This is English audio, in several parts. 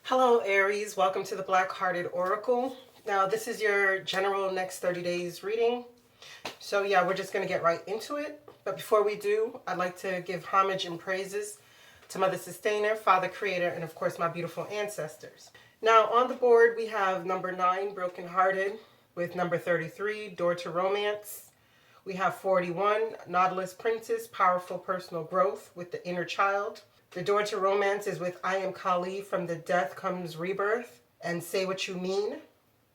Hello Aries, welcome to the Black Hearted Oracle. Now this is your general next 30 days reading. So yeah, we're just going to get right into it. But before we do, I'd like to give homage and praises to Mother Sustainer, Father Creator, and of course my beautiful ancestors. Now on the board we have number 9, Broken Hearted, with number 33, Door to Romance. We have 41, Nautilus Princess, Powerful Personal Growth with the Inner Child. The Door to Romance is with I Am Kali, From the Death Comes Rebirth, and Say What You Mean,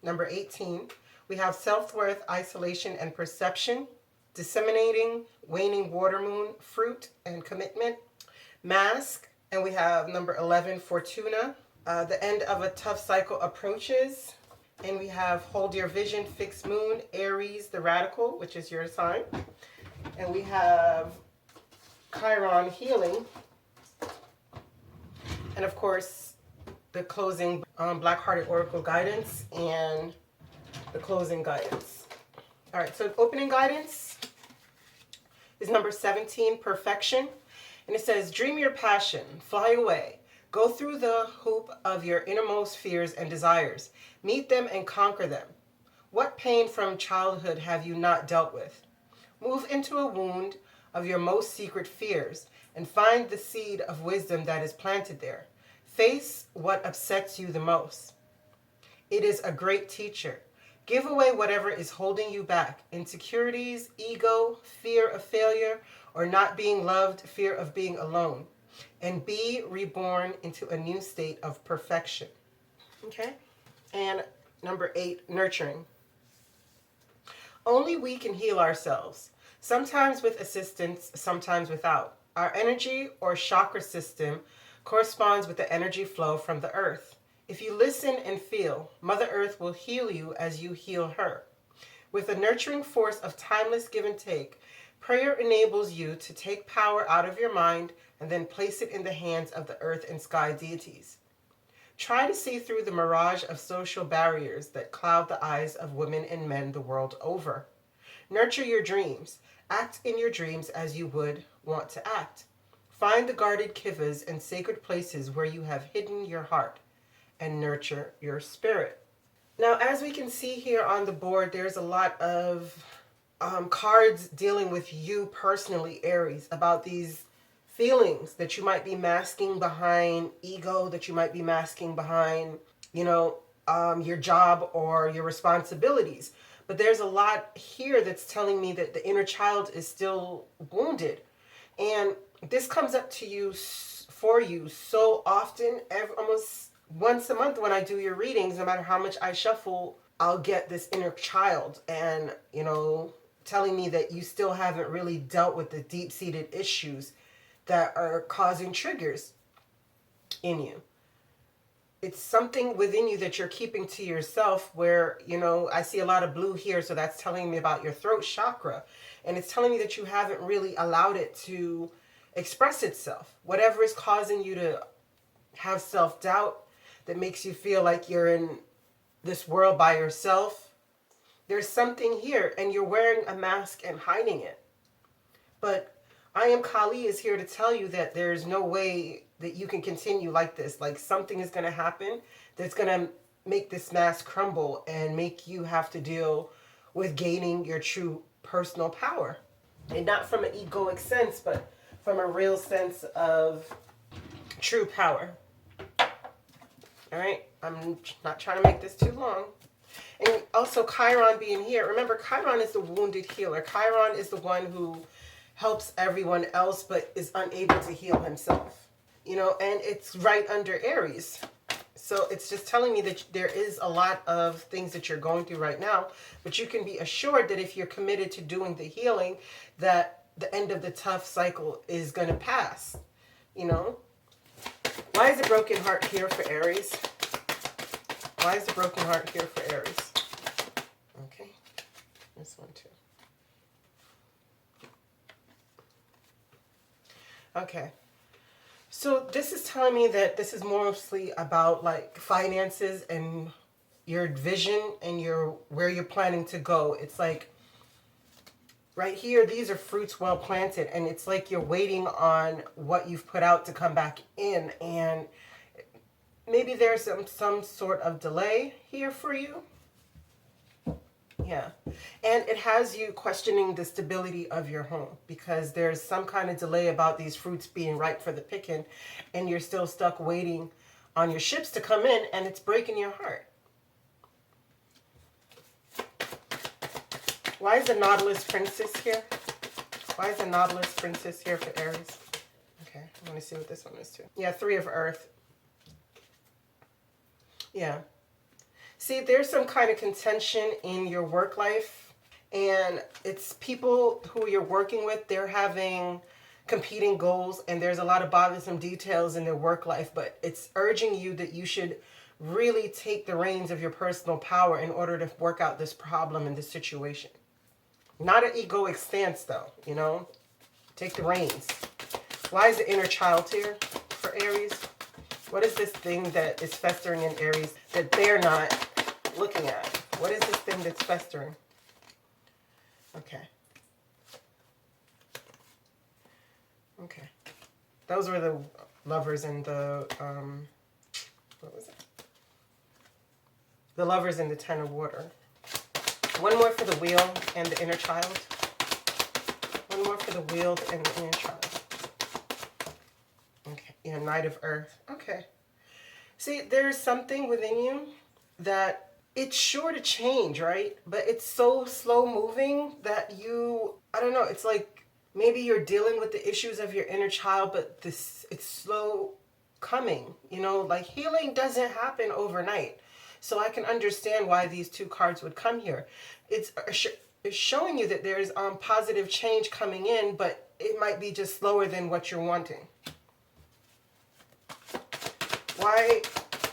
number 18. We have Self-Worth, Isolation, and Perception, Disseminating, Waning Water Moon, Fruit, and Commitment, Mask, and we have number 11, Fortuna. The End of a Tough Cycle Approaches, and we have Hold Your Vision, Fixed Moon, Aries, the Radical, which is your sign. And we have Chiron, Healing. And of course, the closing Black Hearted Oracle guidance and the closing guidance. All right, so opening guidance is number 17, Perfection. And it says, dream your passion, fly away. Go through the hoop of your innermost fears and desires. Meet them and conquer them. What pain from childhood have you not dealt with? Move into a wound of your most secret fears and find the seed of wisdom that is planted there. Face what upsets you the most. It is a great teacher. Give away whatever is holding you back. Insecurities, ego, fear of failure, or not being loved, fear of being alone. And be reborn into a new state of perfection. Okay? And number 8, Nurturing. Only we can heal ourselves. Sometimes with assistance, sometimes without. Our energy or chakra system corresponds with the energy flow from the earth. If you listen and feel, Mother Earth will heal you as you heal her. With a nurturing force of timeless give and take, prayer enables you to take power out of your mind and then place it in the hands of the earth and sky deities. Try to see through the mirage of social barriers that cloud the eyes of women and men the world over. Nurture your dreams. Act in your dreams as you would want to act. Find the guarded kivas and sacred places where you have hidden your heart and nurture your spirit. Now, as we can see here on the board, there's a lot of cards dealing with you personally, Aries, about these feelings that you might be masking behind ego, that you might be masking behind, your job or your responsibilities. But there's a lot here that's telling me that the inner child is still wounded. And this comes up to you, for you, so often, almost once a month when I do your readings. No matter how much I shuffle, I'll get this inner child and, telling me that you still haven't really dealt with the deep-seated issues that are causing triggers in you. It's something within you that you're keeping to yourself where, I see a lot of blue here, so that's telling me about your throat chakra. And it's telling me that you haven't really allowed it to express itself. Whatever is causing you to have self-doubt that makes you feel like you're in this world by yourself, there's something here and you're wearing a mask and hiding it. But I Am Kali is here to tell you that there's no way that you can continue like this. Like something is going to happen that's going to make this mask crumble and make you have to deal with gaining your true personal power. And not from an egoic sense, but from a real sense of true power. All right, I'm not trying to make this too long. And also Chiron being here. Remember, Chiron is the wounded healer. Chiron is the one who helps everyone else but is unable to heal himself. And it's right under Aries. So it's just telling me that there is a lot of things that you're going through right now, but you can be assured that if you're committed to doing the healing, that the end of the tough cycle is going to pass. Why is the broken heart here for Aries? Why is the broken heart here for Aries? Okay, this one too. Okay, so this is telling me that this is mostly about like finances and your vision and where you're planning to go. It's like right here, these are fruits well planted, and it's like you're waiting on what you've put out to come back in, and maybe there's some sort of delay here for you. Yeah. And it has you questioning the stability of your home because there's some kind of delay about these fruits being ripe for the picking, and you're still stuck waiting on your ships to come in, and it's breaking your heart. Why is the Nautilus Princess here? Why is the Nautilus Princess here for Aries? Okay, I want to see what this one is too. Yeah, Three of Earth. Yeah. See, there's some kind of contention in your work life, and it's people who you're working with, they're having competing goals, and there's a lot of bothersome details in their work life, but it's urging you that you should really take the reins of your personal power in order to work out this problem in this situation. Not an egoic stance, though, you know? Take the reins. Why is the inner child here for Aries? What is this thing that is festering in Aries that they're not looking at? What is this thing that's festering? Okay. Okay. Those were the lovers and the, what was it? The lovers and the Ten of Water. One more for the wheel and the inner child. One more for the wheel and the inner child. Okay, yeah, Knight of Earth. Okay. See, there's something within you that it's sure to change, right? But it's so slow moving that you, I don't know, it's like maybe you're dealing with the issues of your inner child, but it's slow coming, you know, like healing doesn't happen overnight. So I can understand why these two cards would come here. It's showing you that there's positive change coming in, but it might be just slower than what you're wanting. Why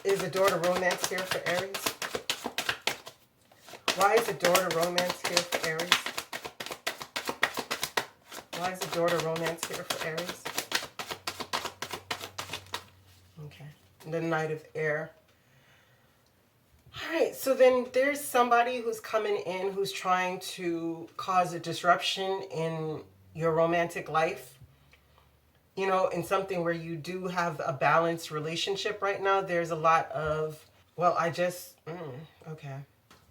is the door to romance here for Aries? Why is the door to romance here for Aries? Why is the door to romance here for Aries? Okay. The Knight of Air. All right, so then there's somebody who's coming in who's trying to cause a disruption in your romantic life. You know, in something where you do have a balanced relationship right now, there's a lot of, well, okay.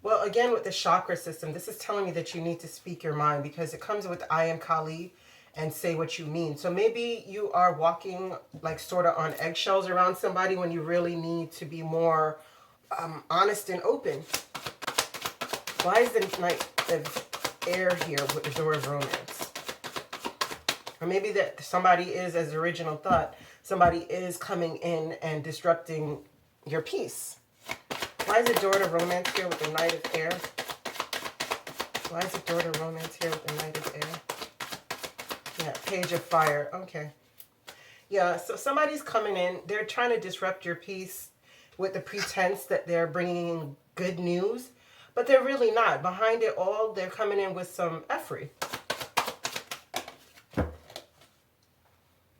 Well, again, with the chakra system, this is telling me that you need to speak your mind because it comes with I am Kali and say what you mean. So maybe you are walking like sort of on eggshells around somebody when you really need to be more honest and open. Why is the Knight of Air here with the door of romance? Or maybe that somebody is, as the original thought, somebody is coming in and disrupting your peace. Why is the door to romance here with the Knight of Air? Why is the door to romance here with the Knight of Air? Yeah, Page of Fire. Okay. Yeah, so somebody's coming in. They're trying to disrupt your peace with the pretense that they're bringing good news, but they're really not. Behind it all, they're coming in with some effery.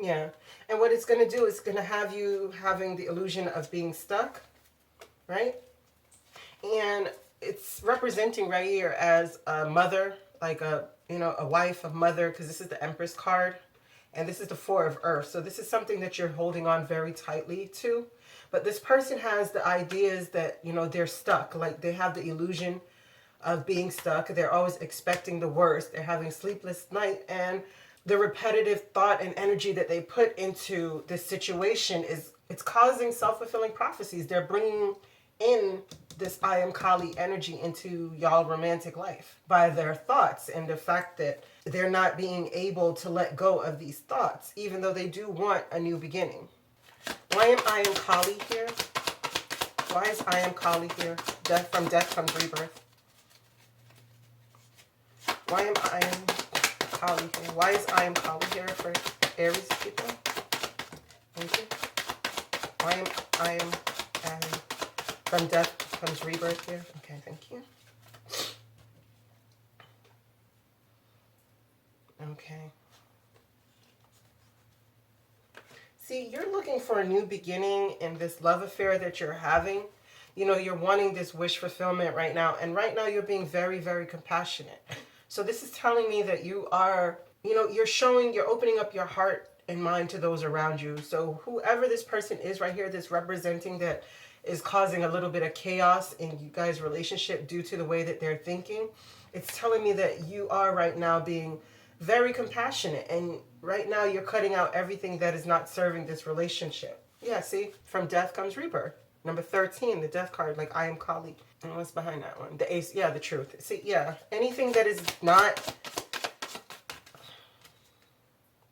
Yeah, and what it's going to do is going to have you having the illusion of being stuck, right? And it's representing right here as a mother, like a wife, a mother, because this is the Empress card, and this is the Four of Earth. So this is something that you're holding on very tightly to. But this person has the ideas that, you know, they're stuck, like they have the illusion of being stuck. They're always expecting the worst. They're having sleepless night, and the repetitive thought and energy that they put into this situation it's causing self-fulfilling prophecies. They're bringing in this I am Kali energy into y'all romantic life by their thoughts and the fact that they're not being able to let go of these thoughts, even though they do want a new beginning. Why am I am Kali here? Why is I am Kali here? Death, from death comes rebirth. Why am I am Kali here? Why is I am Kali here for Aries people? Thank you. Why am I am from death comes rebirth here? Okay, thank you. Okay. See, you're looking for a new beginning in this love affair that you're having. You know, you're wanting this wish fulfillment right now. And right now you're being very, very compassionate. So this is telling me that you are, you know, you're opening up your heart in mind to those around you. So whoever this person is right here, this representing that is causing a little bit of chaos in you guys' relationship due to the way that they're thinking, it's telling me that you are right now being very compassionate, and right now you're cutting out everything that is not serving this relationship. Yeah, see, from death comes rebirth. Number 13, the death card, like I am Kali. And what's behind that one? The ace, yeah, the truth. See, yeah, anything that is not,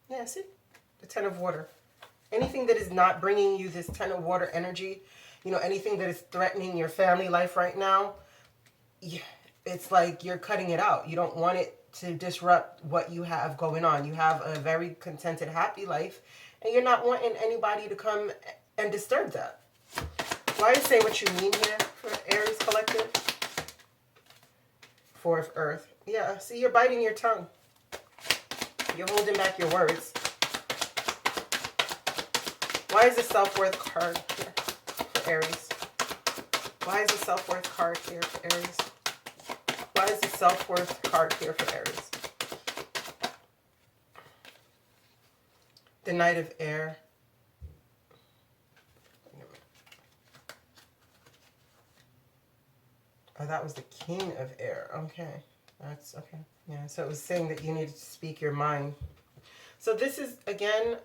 yeah, see, the 10 of water. Anything that is not bringing you this 10 of water energy, you know, anything that is threatening your family life right now, yeah, it's like you're cutting it out. You don't want it to disrupt what you have going on. You have a very contented, happy life, and you're not wanting anybody to come and disturb that. Why say what you mean here for Aries collective? Four of Earth. Yeah, see, you're biting your tongue. You're holding back your words. Why is the self-worth card here for Aries? Why is the self-worth card here for Aries? Why is the self-worth card here for Aries? The Knight of Air. Oh, that was the King of Air. Okay. That's okay. Yeah, so it was saying that you needed to speak your mind. So this is, again,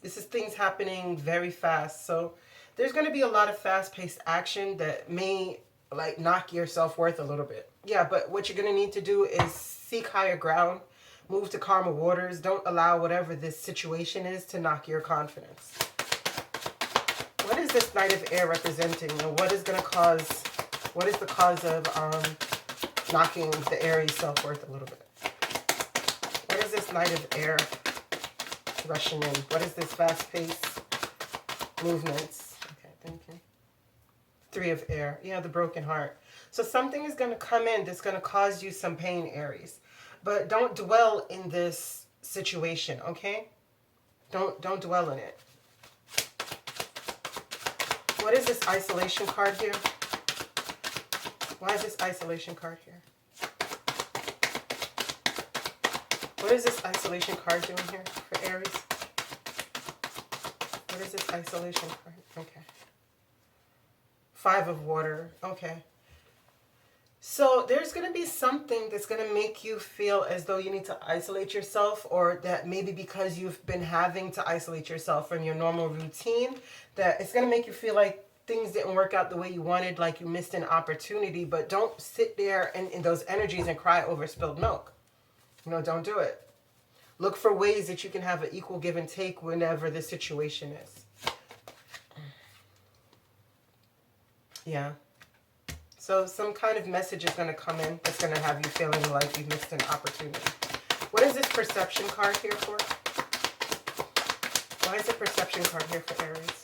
this is things happening very fast. So there's going to be a lot of fast-paced action that may, like, knock your self-worth a little bit. Yeah, but what you're going to need to do is seek higher ground, move to calmer waters. Don't allow whatever this situation is to knock your confidence. What is this Knight of Air representing? And what is going to cause, what is the cause of knocking the Aries self-worth a little bit? What is this Knight of Air rushing in? What is this fast-paced movements? Okay, thank you. Three of Air. Yeah, the broken heart. So something is going to come in that's going to cause you some pain, Aries. But don't dwell in this situation, okay? Don't dwell in it. What is this isolation card here? Why is this isolation card here? What is this isolation card doing here for Aries? What is this isolation card? Okay. Five of water. Okay. So there's going to be something that's going to make you feel as though you need to isolate yourself, or that maybe because you've been having to isolate yourself from your normal routine, that it's going to make you feel like things didn't work out the way you wanted, like you missed an opportunity. But don't sit there in those energies and cry over spilled milk. You know, don't do it. Look for ways that you can have an equal give and take whenever the situation is. Yeah. So some kind of message is going to come in that's going to have you feeling like you missed an opportunity. What is this perception card here for? Why is the perception card here for Aries?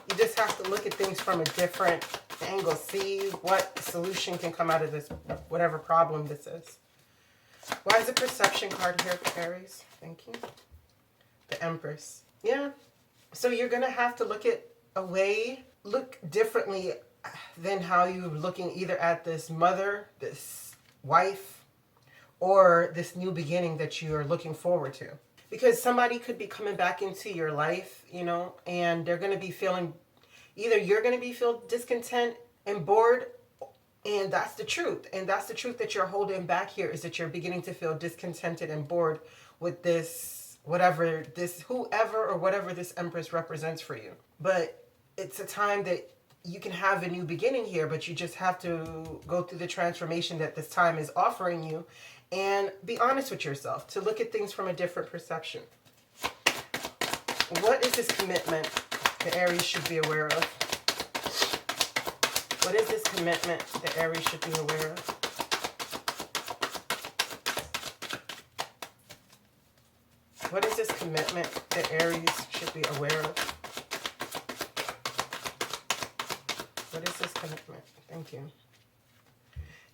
You just have to look at things from a different angle. See what solution can come out of this, whatever problem this is. Why is the perception card here for Aries? Thank you. The Empress. Yeah. So you're going to have to look at a way, look differently than how you're looking either at this mother, this wife, or this new beginning that you're looking forward to. Because somebody could be coming back into your life, you know, and they're going to be feeling, either you're going to be feel discontent and bored, and that's the truth. And that's the truth that you're holding back here, is that you're beginning to feel discontented and bored with this, whatever this, whoever or whatever this Empress represents for you. But it's a time that you can have a new beginning here, but you just have to go through the transformation that this time is offering you, and be honest with yourself to look at things from a different perception. What is this commitment the Aries should be aware of? What is this commitment the Aries should be aware of? What is this commitment that Aries should be aware of? What is this commitment? Thank you.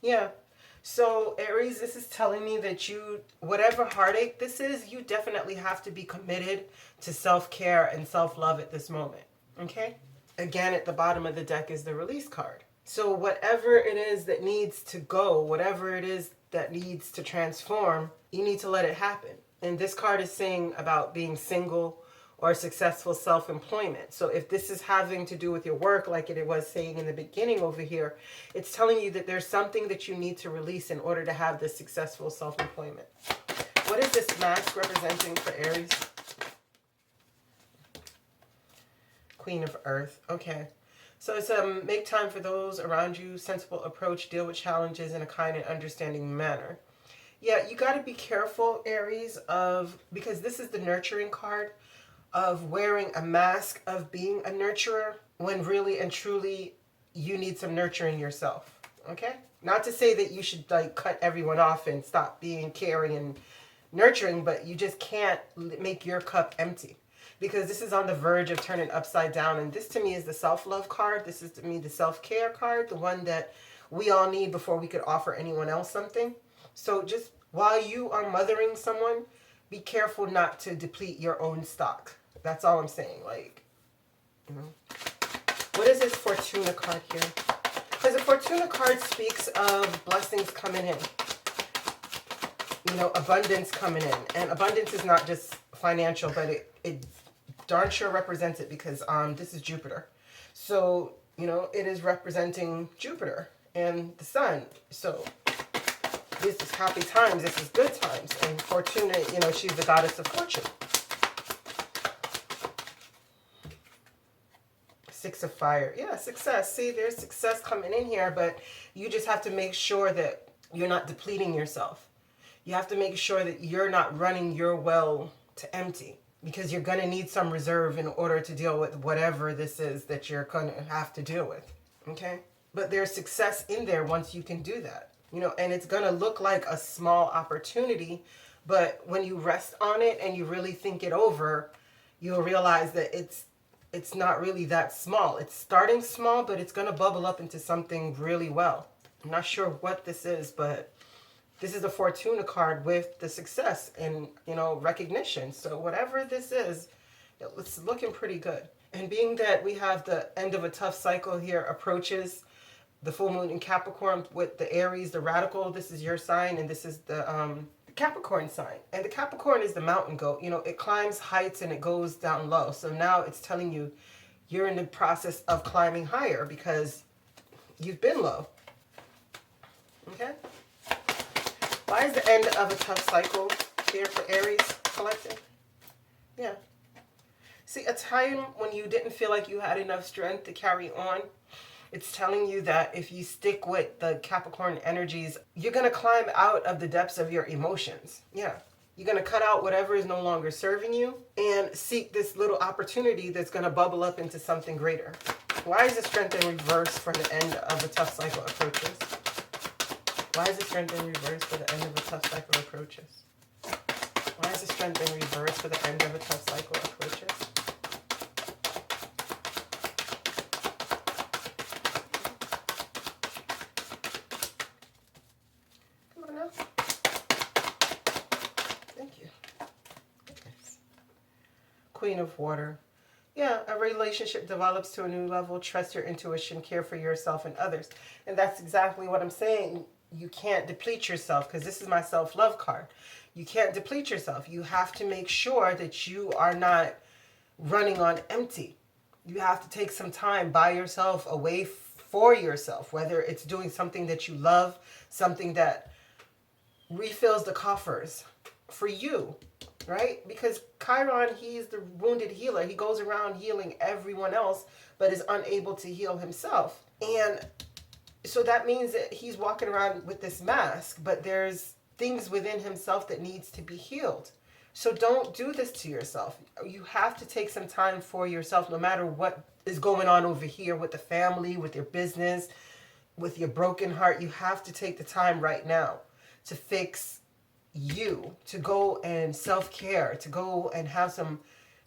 Yeah. So Aries, this is telling me that you, whatever heartache this is, you definitely have to be committed to self-care and self-love at this moment. Okay? Again, at the bottom of the deck is the release card. So whatever it is that needs to go, whatever it is that needs to transform, you need to let it happen. And this card is saying about being single or successful self-employment. So if this is having to do with your work, like it was saying in the beginning over here, it's telling you that there's something that you need to release in order to have this successful self-employment. What is this mask representing for Aries? Queen of Earth. Okay. So it's make time for those around you, sensible approach, deal with challenges in a kind and understanding manner. Yeah, you got to be careful, Aries, because this is the nurturing card, of wearing a mask of being a nurturer when really and truly you need some nurturing yourself. Okay? Not to say that you should like cut everyone off and stop being caring and nurturing, but you just can't make your cup empty, because this is on the verge of turning upside down. And this to me is the self-love card. This is to me the self-care card, the one that we all need before we could offer anyone else something. So just while you are mothering someone, be careful not to deplete your own stock. That's all I'm saying. Like, you know. What is this Fortuna card here? Because the Fortuna card speaks of blessings coming in. You know, abundance coming in. And abundance is not just financial, but it darn sure represents it, because this is Jupiter. So, you know, it is representing Jupiter and the sun. So this is happy times. This is good times. And Fortuna, you know, she's the goddess of fortune. Six of Fire. Yeah, success. See, there's success coming in here, but you just have to make sure that you're not depleting yourself. You have to make sure that you're not running your well to empty, because you're going to need some reserve in order to deal with whatever this is that you're going to have to deal with. Okay? But there's success in there once you can do that. You know, and it's going to look like a small opportunity, but when you rest on it and you really think it over, you'll realize that it's not really that small. It's starting small, but it's going to bubble up into something really well. I'm not sure what this is, but this is a Fortuna card with the success and, you know, recognition. So whatever this is, it's looking pretty good. And being that we have the end of a tough cycle here approaches, the full moon in Capricorn with the Aries, the radical, this is your sign, and this is the Capricorn sign. And the Capricorn is the mountain goat. You know, it climbs heights and it goes down low. So now it's telling you you're in the process of climbing higher because you've been low. Okay? Why is the end of a tough cycle here for Aries collective? Yeah. See, a time when you didn't feel like you had enough strength to carry on. It's telling you that if you stick with the Capricorn energies, you're going to climb out of the depths of your emotions. Yeah. You're going to cut out whatever is no longer serving you and seek this little opportunity that's going to bubble up into something greater. Why is the strength in reverse for the end of a tough cycle approaches? Why is the strength in reverse for the end of a tough cycle approaches? Why is the strength in reverse for the end of a tough cycle approaches? Thank you. Yes. Queen of Water. Yeah, a relationship develops to a new level. Trust your intuition, care for yourself and others. And that's exactly what I'm saying. You can't deplete yourself, because this is my self-love card. You can't deplete yourself. You have to make sure that you are not running on empty. You have to take some time by yourself, away for yourself, whether it's doing something that you love, something that refills the coffers for you, right? Because Chiron, he's the wounded healer. He goes around healing everyone else, but is unable to heal himself. And so that means that he's walking around with this mask, but there's things within himself that needs to be healed. So don't do this to yourself. You have to take some time for yourself, no matter what is going on over here with the family, with your business, with your broken heart. You have to take the time right now to fix you, to go and self-care, to go and have some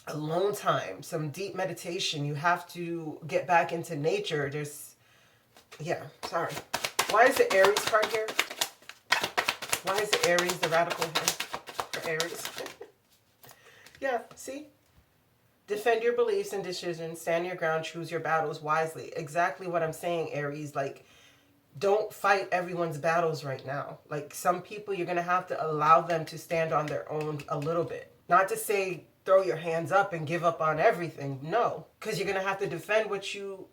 alone time, some deep meditation. You have to get back into nature. Yeah, sorry. Why is the Aries card here? Why is the Aries the radical here for Aries? Yeah, see? Defend your beliefs and decisions. Stand your ground. Choose your battles wisely. Exactly what I'm saying, Aries. Like, Don't fight everyone's battles right now. Like, some people, you're going to have to allow them to stand on their own a little bit. Not to say throw your hands up and give up on everything. No, because you're going to have to defend what you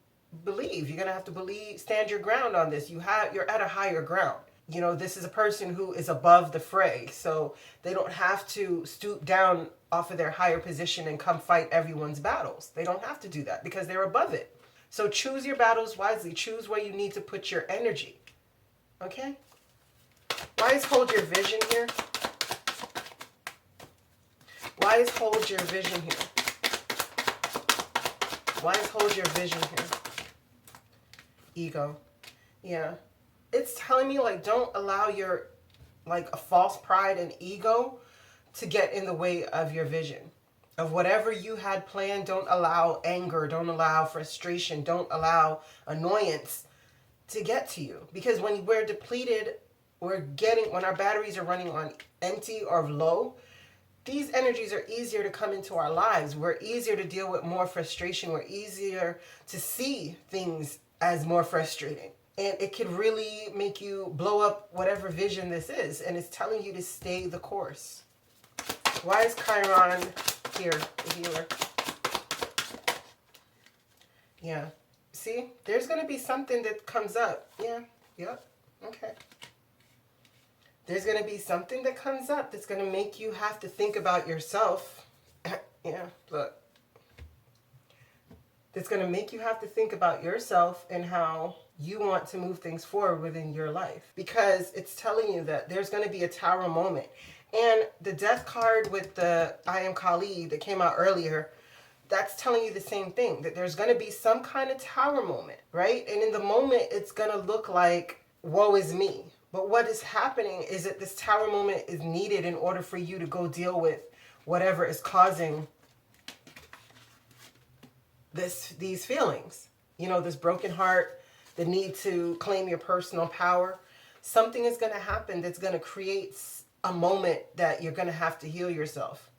believe. You're going to have to stand your ground on this. You're at a higher ground. You know, this is a person who is above the fray, so they don't have to stoop down off of their higher position and come fight everyone's battles. They don't have to do that because they're above it. So choose your battles wisely. Choose where you need to put your energy. Okay? Why is hold your vision here? Why is hold your vision here? Why is hold your vision here? Ego. Yeah. It's telling me, like, don't allow your, like, a false pride and ego to get in the way of your vision. Of whatever you had planned. Don't allow anger, don't allow frustration, don't allow annoyance to get to you. Because when we're depleted, when our batteries are running on empty or low, these energies are easier to come into our lives. We're easier to deal with more frustration. We're easier to see things as more frustrating. And it could really make you blow up whatever vision this is. And it's telling you to stay the course. Why is Chiron here, the healer? Yeah. See? There's going to be something that comes up. Yeah. Yep. Okay. There's going to be something that comes up that's going to make you have to think about yourself. Yeah, look. That's going to make you have to think about yourself and how you want to move things forward within your life. Because it's telling you that there's going to be a tower moment. And the death card with the I am Kali that came out earlier, that's telling you the same thing. That there's going to be some kind of tower moment, right? And in the moment, it's going to look like, woe is me. But what is happening is that this tower moment is needed in order for you to go deal with whatever is causing these feelings. You know, this broken heart, the need to claim your personal power. Something is going to happen that's going to create a moment that you're going to have to heal yourself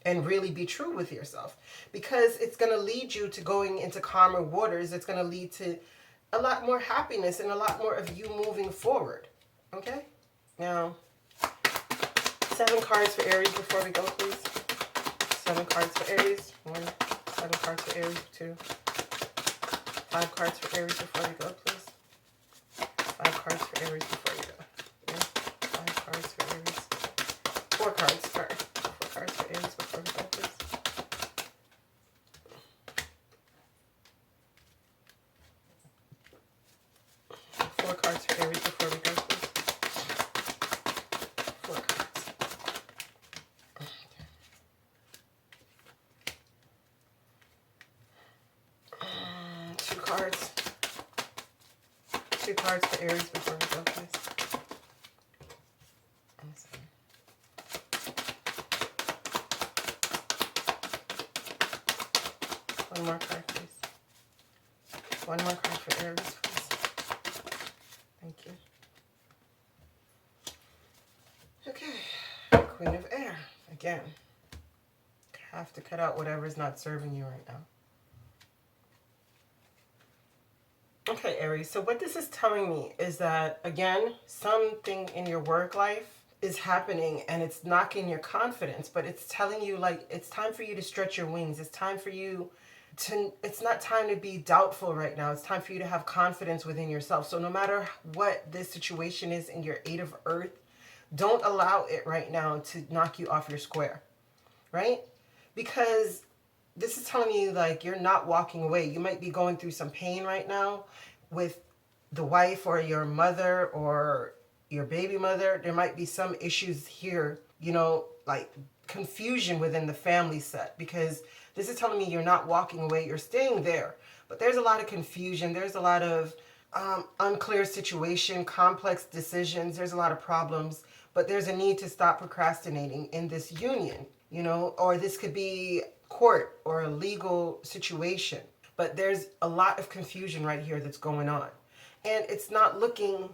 and really be true with yourself, because it's going to lead you to going into calmer waters. It's going to lead to a lot more happiness and a lot more of you moving forward. Okay? Now, 7 cards for Aries before we go, please. 7 cards for Aries. 1, 7 cards for Aries. 2. 5 cards for Aries before we go, please. 5 cards for Aries before we go. Yeah. 5 cards for Aries. 4 cards, sorry. 4 cards for Aries before we go, please. 4 cards for Aries before we go, please. 4 cards. 2 cards. 2 cards for Aries before we go, please. One more card, please. One more card for Aries, please. Thank you. Okay. Queen of Air. Again. Have to cut out whatever's not serving you right now. Okay, Aries. So what this is telling me is that, again, something in your work life is happening and it's knocking your confidence, but it's telling you, like, it's time for you to stretch your wings. It's time for you to, it's not time to be doubtful right now. It's time for you to have confidence within yourself. So no matter what this situation is in your 8 of Earth, don't allow it right now to knock you off your square, right? Because this is telling you, like, you're not walking away. You might be going through some pain right now with the wife or your mother or your baby mother. There might be some issues here, you know, like confusion within the family set, because this is telling me you're not walking away. You're staying there. But there's a lot of confusion. There's a lot of unclear situation, complex decisions. There's a lot of problems. But there's a need to stop procrastinating in this union, you know, or this could be court or a legal situation. But there's a lot of confusion right here that's going on. And it's not looking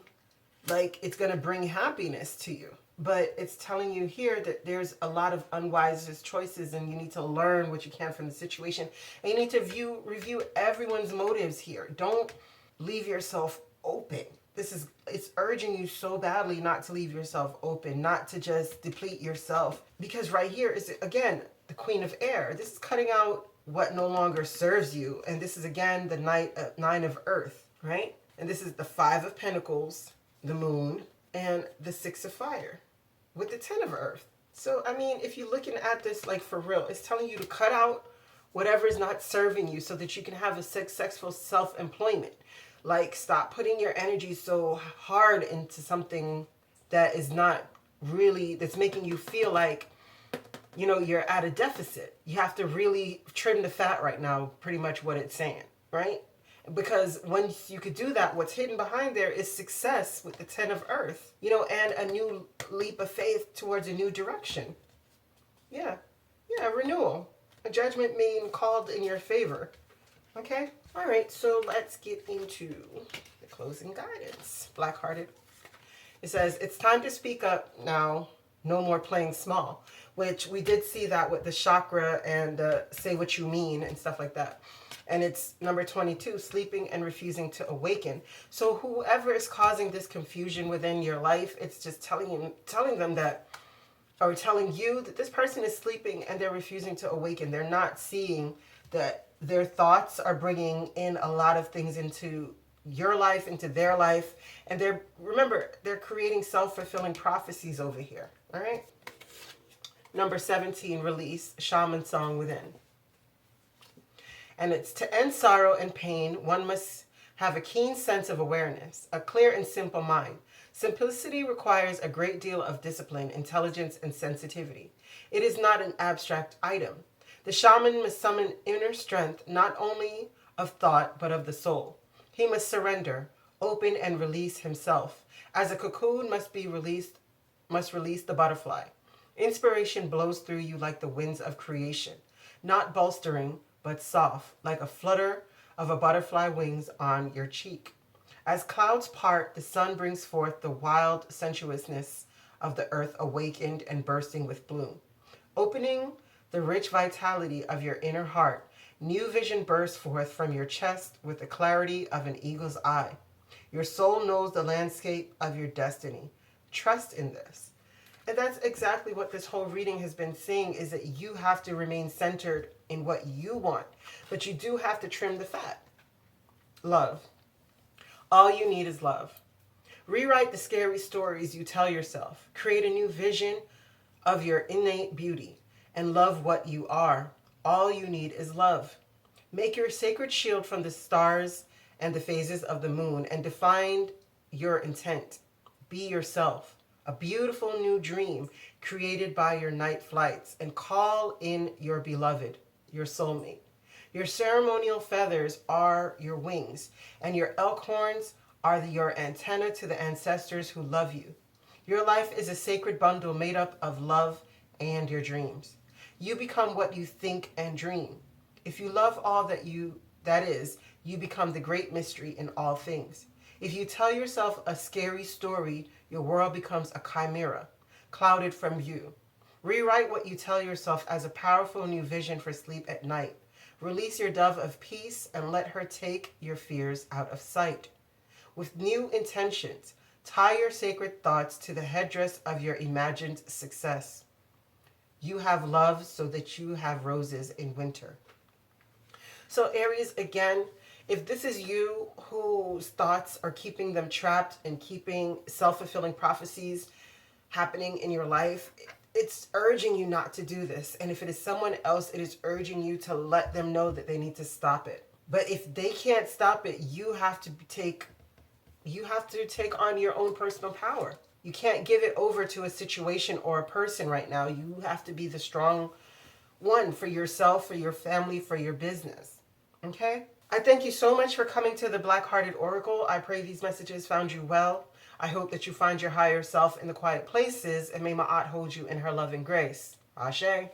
like it's going to bring happiness to you. But it's telling you here that there's a lot of unwise choices and you need to learn what you can from the situation. And you need to review everyone's motives here. Don't leave yourself open. it's urging you so badly not to leave yourself open, not to just deplete yourself. Because right here is, again, the Queen of Air. This is cutting out what no longer serves you. And this is, again, the Nine of Earth, right? And this is the Five of Pentacles, the Moon, and the Six of Fire with the Ten of Earth. So, I mean, if you're looking at this, like, for real, it's telling you to cut out whatever is not serving you so that you can have a successful self-employment. Like, stop putting your energy so hard into something that is not really, that's making you feel like, you know, you're at a deficit. You have to really trim the fat right now, pretty much what it's saying, right? Because once you could do that, what's hidden behind there is success with the Ten of Earth, you know, and a new leap of faith towards a new direction. Yeah, renewal. A judgment being called in your favor. Okay? All right, so let's get into the closing guidance. Black-hearted. It says, it's time to speak up now. No more playing small. Which we did see that with the chakra and say what you mean and stuff like that. And it's number 22, sleeping and refusing to awaken. So whoever is causing this confusion within your life, it's just telling them that, or telling you that this person is sleeping and they're refusing to awaken. They're not seeing that their thoughts are bringing in a lot of things into your life, into their life. And remember, they're creating self-fulfilling prophecies over here. All right. Number 17, release, shaman song within. And it's to end sorrow and pain, one must have a keen sense of awareness, a clear and simple mind. Simplicity requires a great deal of discipline, intelligence, and sensitivity. It is not an abstract item. The shaman must summon inner strength, not only of thought, but of the soul. He must surrender, open, and release himself. As a cocoon must release the butterfly. Inspiration blows through you like the winds of creation, not bolstering, but soft, like a flutter of a butterfly wings on your cheek. As clouds part, the sun brings forth the wild sensuousness of the earth awakened and bursting with bloom. Opening the rich vitality of your inner heart, new vision bursts forth from your chest with the clarity of an eagle's eye. Your soul knows the landscape of your destiny. Trust in this. And that's exactly what this whole reading has been saying, is that you have to remain centered in what you want. But you do have to trim the fat. Love. All you need is love. Rewrite the scary stories you tell yourself. Create a new vision of your innate beauty and love what you are. All you need is love. Make your sacred shield from the stars and the phases of the moon and define your intent. Be yourself. A beautiful new dream created by your night flights, and call in your beloved, your soulmate. Your ceremonial feathers are your wings, and your elk horns are your antenna to the ancestors who love you. Your life is a sacred bundle made up of love and your dreams. You become what you think and dream. If you love all that is, you become the great mystery in all things. If you tell yourself a scary story, your world becomes a chimera, clouded from view. Rewrite what you tell yourself as a powerful new vision for sleep at night. Release your dove of peace and let her take your fears out of sight. With new intentions, tie your sacred thoughts to the headdress of your imagined success. You have love so that you have roses in winter. So Aries, again, if this is you whose thoughts are keeping them trapped and keeping self-fulfilling prophecies happening in your life, it's urging you not to do this. And if it is someone else, it is urging you to let them know that they need to stop it. But if they can't stop it, you have to take on your own personal power. You can't give it over to a situation or a person right now. You have to be the strong one for yourself, for your family, for your business. Okay? I thank you so much for coming to the Black-Hearted Oracle. I pray these messages found you well. I hope that you find your higher self in the quiet places, and may Ma'at hold you in her loving grace. Ashe.